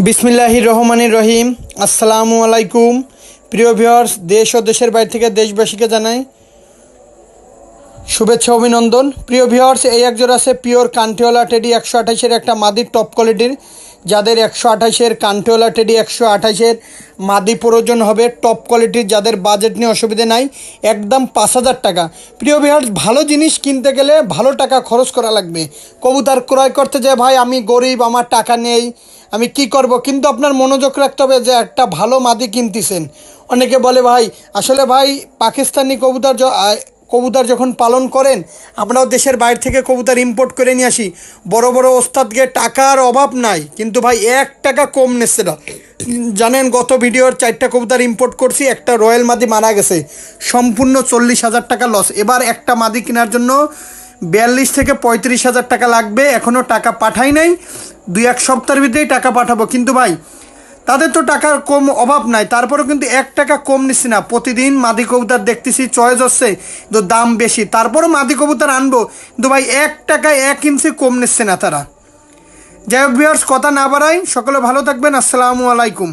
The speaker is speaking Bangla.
বিসমিল্লাহির রহমানির রহিম। আসসালামু আলাইকুম প্রিয় ভিউয়ার্স, দেশ ও দেশের বাইরে থেকে দেশবাসীকে জানাই শুভেচ্ছা অভিনন্দন। প্রিয় ভিউয়ার্স, এই একজোড়া আছে পিওর কান্টিওয়ালা টেডি 128-এর একটা মাদির টপ কোয়ালিটির। যাদের 128-এর কান্টিওয়ালা টেডি 128-এর মাদি প্রয়োজন হবে টপ কোয়ালিটির, যাদের বাজেট নিয়ে অসুবিধে নাই, একদম 5,000 টাকা। প্রিয় ভিউয়ার্স, ভালো জিনিস কিনতে গেলে ভালো টাকা খরচ করা লাগবে। কবুতর ক্রয় করতে যে ভাই আমি গরিব, আমার টাকা নেই, আমি কি করব, কিন্তু আপনার মনোযোগ রাখতে হবে যে একটা ভালো মাদি কিনতেছেন। অনেকে বলে ভাই আসলে ভাই পাকিস্তানি কবুতর যখন পালন করেন, আমরাও দেশের বাইরে থেকে কবুতর ইম্পোর্ট করে নিয়ে আসি, বড় বড় ওস্তাদকে টাকার অভাব নাই, কিন্তু ভাই 1 টাকা কম নিচ্ছে না। জানেন গত ভিডিওর 4টা কবুতর ইম্পোর্ট করছি, একটা রয়্যাল মাদি মারা গেছে, সম্পূর্ণ 40,000 টাকা লস। এবার একটা মাদি কেনার জন্য 42 থেকে 35,000 টাকা লাগবে। এখনও টাকা পাঠাই নাই, 2-1 সপ্তাহের ভিতরেই টাকা পাঠাবো। কিন্তু ভাই তাদের তো টাকার কম অভাব নাই, তারপরেও কিন্তু 1 টাকা কম নিচ্ছি না। প্রতিদিন মাদি কবুতর দেখতেছি চয়েস হচ্ছে, তো দাম বেশি, তারপরও মাদি কবুতর আনবো, কিন্তু ভাই 1 টাকা 1 ইঞ্চি কম নিচ্ছে না তারা। যাই হোক ভিউয়ার্স, কথা না বাড়াই, সকলে ভালো থাকবেন। আসসালামু আলাইকুম।